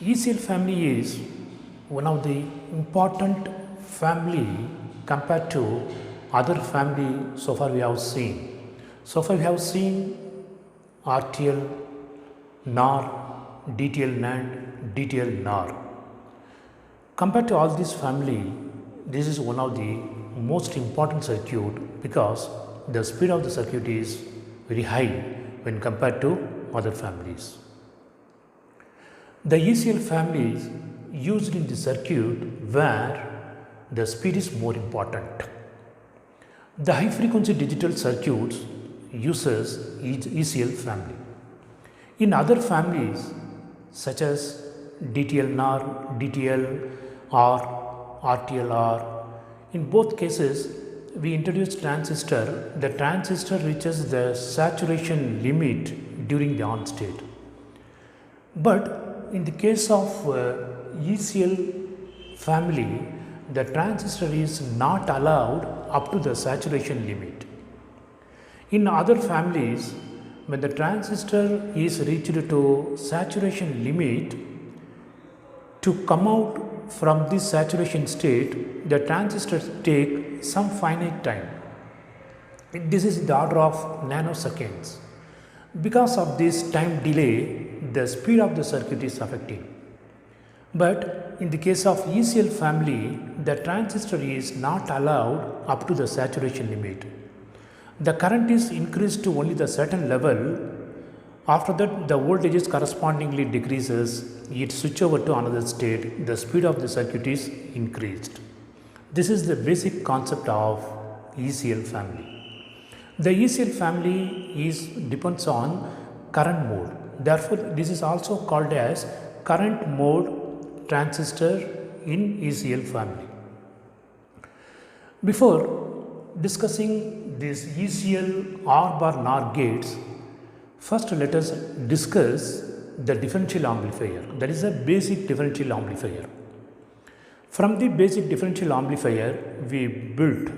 ECL family is one of the important family compared to other family so far we have seen. So far we have seen RTL, NOR, DTL NAND, DTL NOR. Compared to all this family, this is one of the most important circuit because the speed of the circuit is very high when compared to other families. The ECL family is used in the circuit where the speed is more important. The high frequency digital circuits uses ECL family. In other families such as DTL NOR, DTL or RTL, in both cases we introduce transistor. The transistor reaches the saturation limit during the on state. But in the case of ECL family, the transistor is not allowed up to the saturation limit. In other families, when the transistor is reached to saturation limit, to come out from this saturation state, the transistor take some finite time. This is the order of nanoseconds. Because of this time delay, the speed of the circuit is affected. But in the case of ECL family, the transistor is not allowed up to the saturation limit. The current is increased to only the certain level. After that, the voltage correspondingly decreases. It switch over to another state. The speed of the circuit is increased. This is the basic concept of ECL family. The ECL family depends on current mode. Therefore, this is also called as current mode transistor in ECL family. Before discussing this ECL OR bar NOR gates, first let us discuss the differential amplifier. That is a basic differential amplifier. From the basic differential amplifier, we built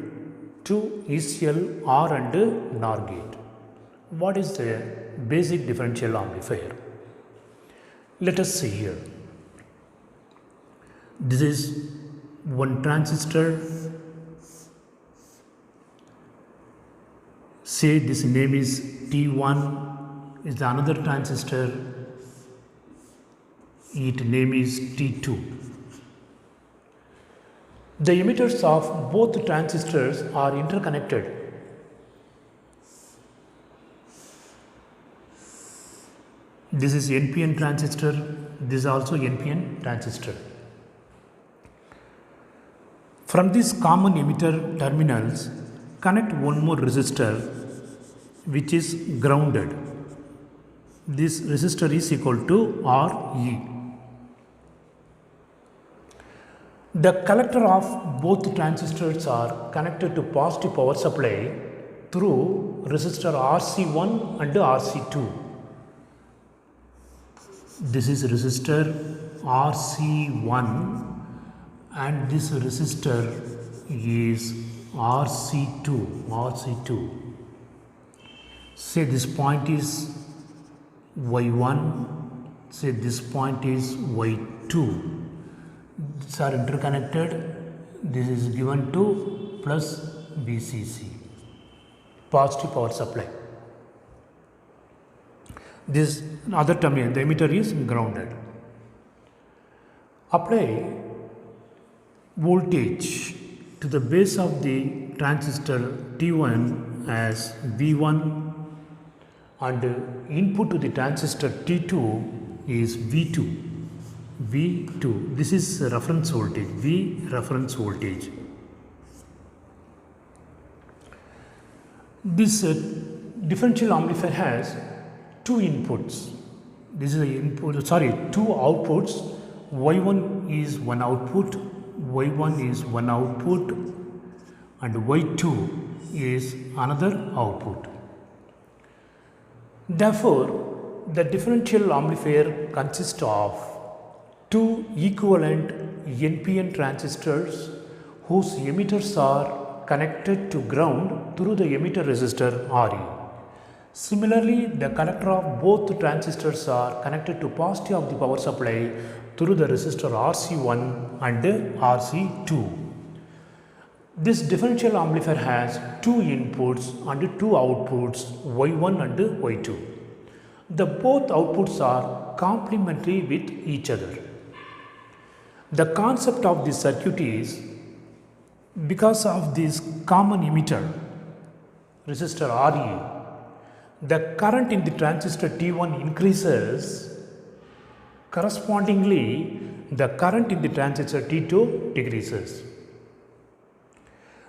two ECL OR and NOR gate. What is the basic differential amplifier? Let us see here. This is one transistor. Say this name is T1, is the another transistor. Its name is T2. The emitters of both transistors are interconnected. This is NPN transistor, this is also NPN transistor. From these common emitter terminals, connect one more resistor which is grounded. This resistor is equal to RE. The collector of both transistors are connected to positive power supply through resistor RC1 and RC2. This is resistor RC1 and this resistor is RC2. Say this point is Y1, say this point is Y2. These are interconnected. This is given to plus VCC, positive power supply. This other terminal, the emitter is grounded. Apply voltage to the base of the transistor T1 as V1 and input to the transistor T2 is V2. This is reference voltage, V reference voltage. This differential amplifier has two inputs. This is two outputs. Y1 is one output, Y1 is one output, and Y2 is another output. Therefore, the differential amplifier consists of two equivalent NPN transistors whose emitters are connected to ground through the emitter resistor RE. Similarly, the collector of both transistors are connected to positive of the power supply through the resistor RC1 and RC2. This differential amplifier has two inputs and two outputs, Y1 and Y2. The both outputs are complementary with each other. The concept of this circuit is, because of this common emitter, resistor RE, the current in the transistor T1 increases, correspondingly the current in the transistor T2 decreases.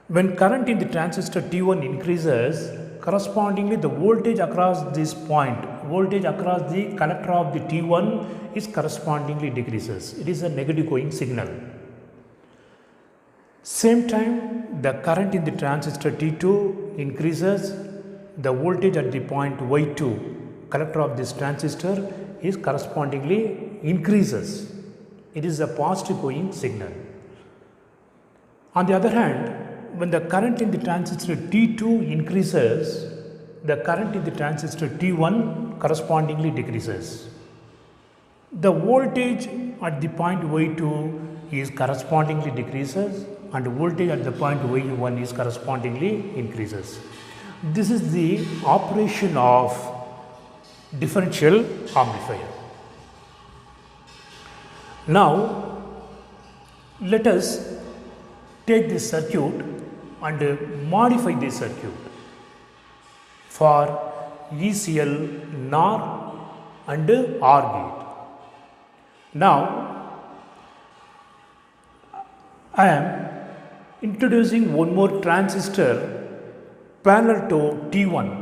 When current in the transistor T1 increases, correspondingly the voltage across this point, voltage across the collector of the T1 is correspondingly decreases. It is a negative going signal. Same time, the current in the transistor T2 increases, the voltage at the point Y2, collector of this transistor, is correspondingly increases. It is a positive going signal. On the other hand, when the current in the transistor T2 increases, the current in the transistor T1 correspondingly decreases. The voltage at the point Y2 is correspondingly decreases and voltage at the point Y1 is correspondingly increases. This is the operation of differential amplifier. Now, let us take this circuit and modify this circuit for ECL, NOR and OR gate. Now, I am introducing one more transistor parallel to T1.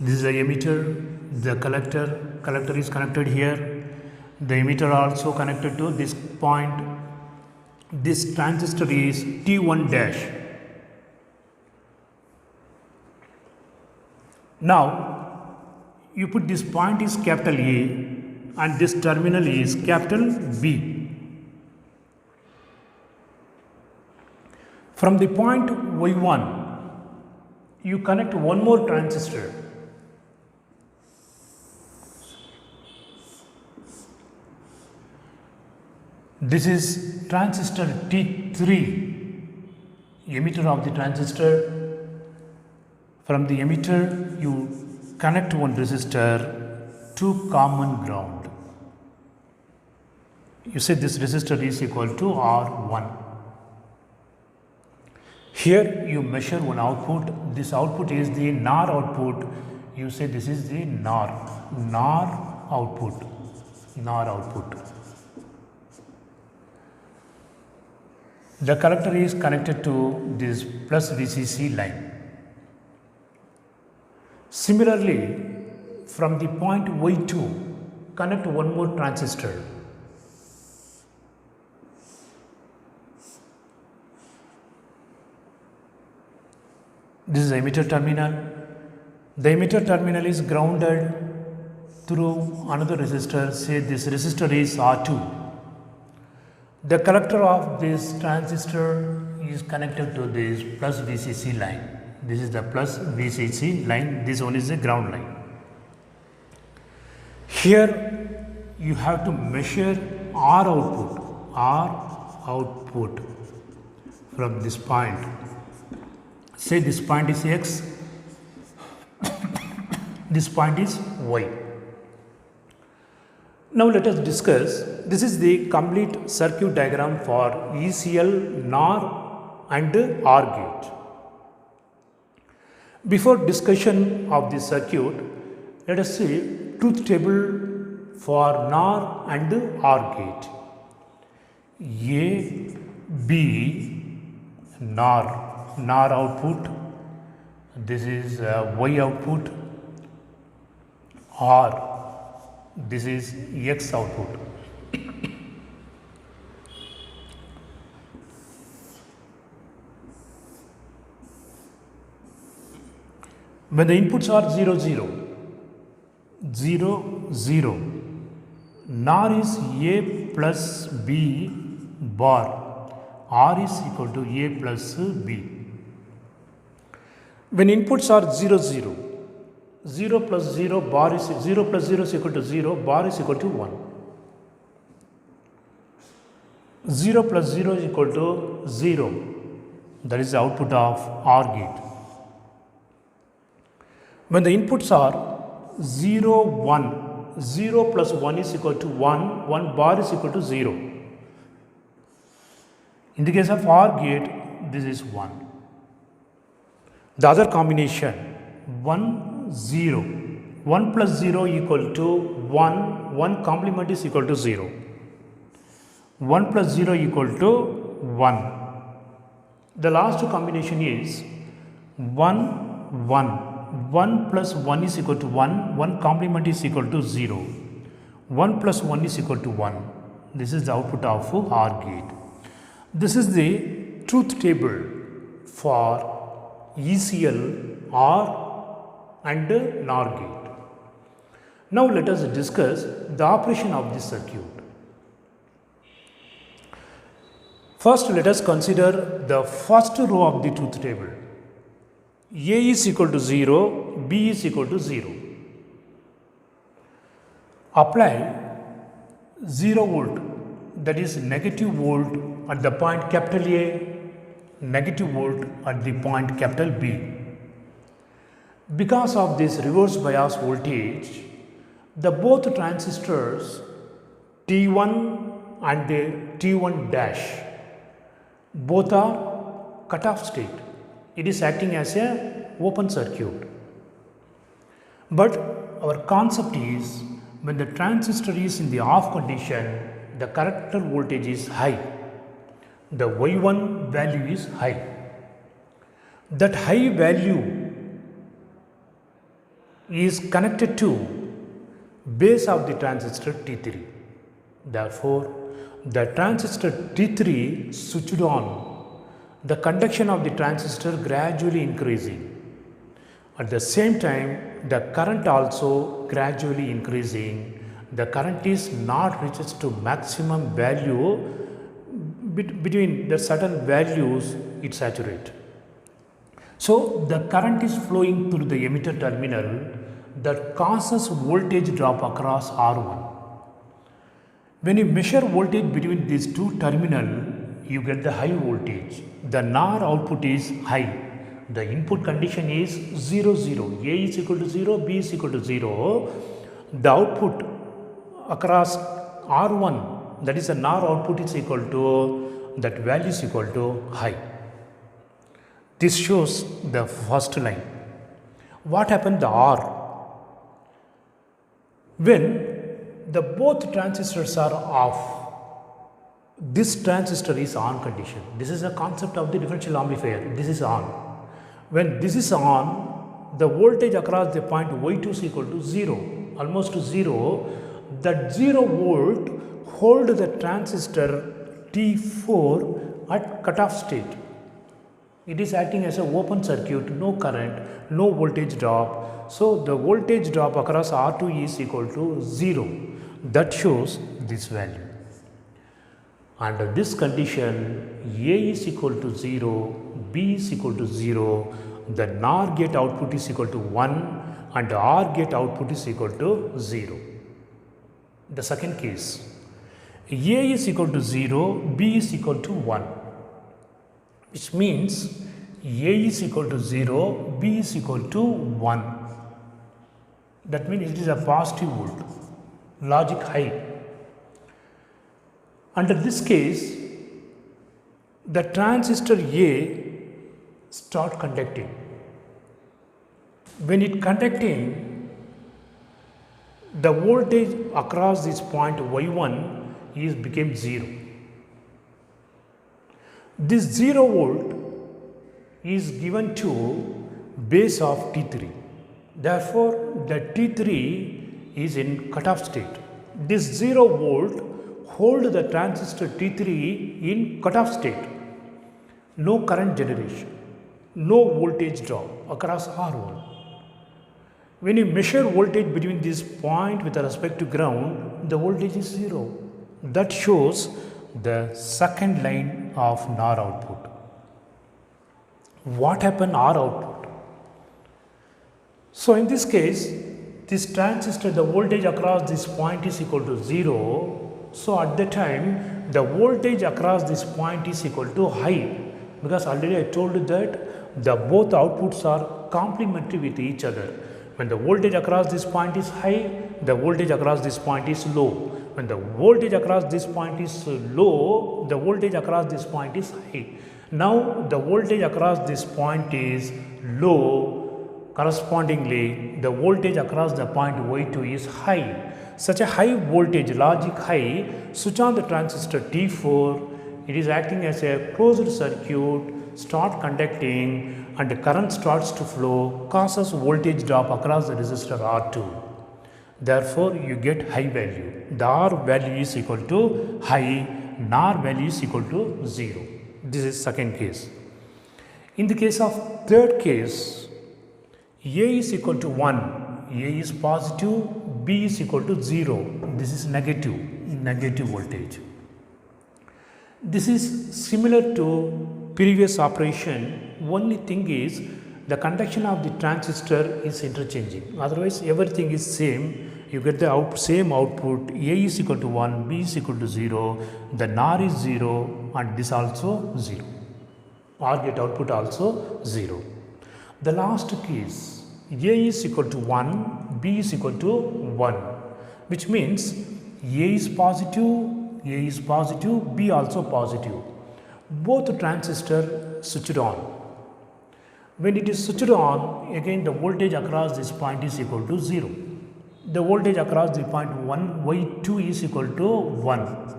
This is the emitter, the collector is connected here, the emitter also connected to this point. This transistor is T1 dash. Now, you put this point is capital A and this terminal is capital B. From the point Y1, you connect one more transistor. This is transistor T3, emitter of the transistor. From the emitter, you connect one resistor to common ground. You say this resistor is equal to R1. Here you measure one output. This output is the NOR output. You say this is the NOR output. The collector is connected to this plus VCC line. Similarly, from the point Y2, connect one more transistor. This is the emitter terminal. The emitter terminal is grounded through another resistor. Say this resistor is R2. The collector of this transistor is connected to this plus VCC line. This is the plus VCC line. This one is the ground line. Here you have to measure R output from this point. Say this point is X, this point is Y. Now let us discuss, this is the complete circuit diagram for ECL, NOR and OR gate. Before discussion of this circuit, let us see truth table for NOR and OR gate. A, B, NOR output, this is Y output, OR, this is X output. When the inputs are 0, 0, 0, 0, NOR is A plus B bar, R is equal to A plus B. When inputs are 0, 0, 0 plus 0 bar is 0 plus 0 is equal to 0, bar is equal to 1. 0 plus 0 is equal to 0. That is the output of OR gate. When the inputs are 0, 1, 0 plus 1 is equal to 1, 1 bar is equal to 0. In the case of OR gate, this is 1. The other combination 1, 0. 1 plus 0 equal to 1, 1 complement is equal to 0. 1 plus 0 equal to 1. The last combination is 1, 1. 1 plus 1 is equal to 1, 1 complement is equal to 0. 1 plus 1 is equal to 1. This is the output of OR gate. This is the truth table for ECL, OR and NOR gate. Now let us discuss the operation of this circuit. First, let us consider the first row of the truth table. A is equal to 0, B is equal to 0. Apply 0 volt, that is negative volt at the point capital A, negative volt at the point capital B. Because of this reverse bias voltage, the both transistors T1 and the T1 dash both are cut off state. It is acting as a open circuit. But our concept is when the transistor is in the off condition, the collector voltage is high. The Y1 value is high. That high value is connected to base of the transistor T3. Therefore, the transistor T3 switched on, the conduction of the transistor gradually increasing. At the same time, the current also gradually increasing. The current is not reaches to maximum value. Between the certain values, it saturates. So, the current is flowing through the emitter terminal that causes voltage drop across R1. When you measure voltage between these two terminals, you get the high voltage. The NOR output is high. The input condition is 0, 0. A is equal to 0, B is equal to 0. The output across R1, that is the NOR output is equal to, that value is equal to high. This shows the first line. What happened the R? When the both transistors are off, this transistor is on condition. This is a concept of the differential amplifier. This is on. When this is on, the voltage across the point Y2 is equal to 0, almost to 0. That 0 volt hold the transistor T4 at cutoff state. It is acting as an open circuit, no current, no voltage drop. So, the voltage drop across R2 is equal to 0. That shows this value. Under this condition, A is equal to 0, B is equal to 0, the NOR gate output is equal to 1 and the OR gate output is equal to 0. The second case, A is equal to 0, B is equal to 1, which means A is equal to 0, B is equal to 1. That means it is a positive volt, logic high. Under this case, the transistor A start conducting. When it conducting, the voltage across this point Y1 is became 0. This 0 volt is given to base of T3. Therefore, the T3 is in cutoff state. This 0 volt hold the transistor T3 in cutoff state. No current generation, no voltage drop across R1. When you measure voltage between this point with respect to ground, the voltage is 0. That shows the second line of NOR output. What happened R output? So in this case, this transistor, the voltage across this point is equal to 0. So at the time, the voltage across this point is equal to high, because already I told you that the both outputs are complementary with each other. When the voltage across this point is high, the voltage across this point is low. When the voltage across this point is low, the voltage across this point is high. Now the voltage across this point is low. Correspondingly, the voltage across the point Y2 is high. Such a high voltage, logic high, switch on the transistor T4, it is acting as a closed circuit, start conducting, and the current starts to flow, causes voltage drop across the resistor R2. Therefore, you get high value. The R value is equal to high, and R value is equal to 0. This is second case. In the case of third case, A is equal to 1, A is positive, B is equal to 0. This is negative voltage. This is similar to previous operation. Only thing is the conduction of the transistor is interchanging. Otherwise, everything is same. You get the same output. A is equal to 1, B is equal to 0, the NOR is 0, and this also 0. OR gate output also 0. The last case, A is equal to 1, B is equal to 1, which means A is positive, B also positive. Both transistor switched on. When it is switched on, again the voltage across this point is equal to 0. The voltage across the point Y2 is equal to 1.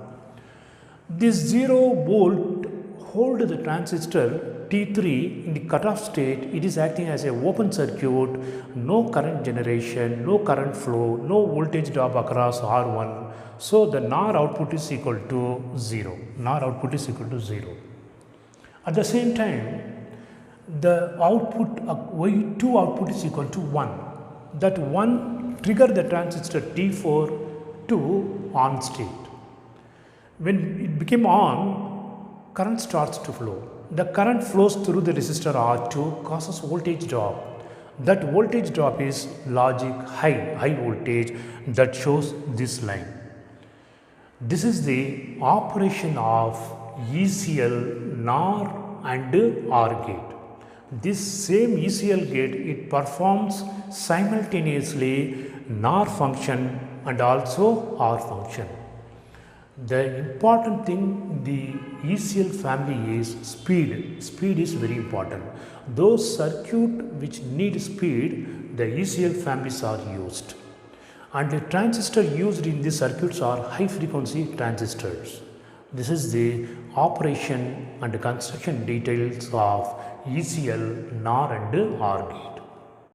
This 0 volt hold the transistor T3 in the cutoff state. It is acting as a open circuit, no current generation, no current flow, no voltage drop across R1. So the NOR output is equal to 0. NOR output is equal to 0. At the same time, the output Y2 output is equal to 1. That 1 trigger the transistor T4 to on state. When it became on, current starts to flow. The current flows through the resistor R2, causes voltage drop. That voltage drop is logic high voltage that shows this line. This is the operation of ECL, NOR and OR gate. This same ECL gate, it performs simultaneously NOR function and also OR function. The important thing the ECL family is speed. Speed is very important. Those circuits which need speed, the ECL families are used. And the transistor used in these circuits are high frequency transistors. This is the operation and construction details of ECL, NOR and OR gate.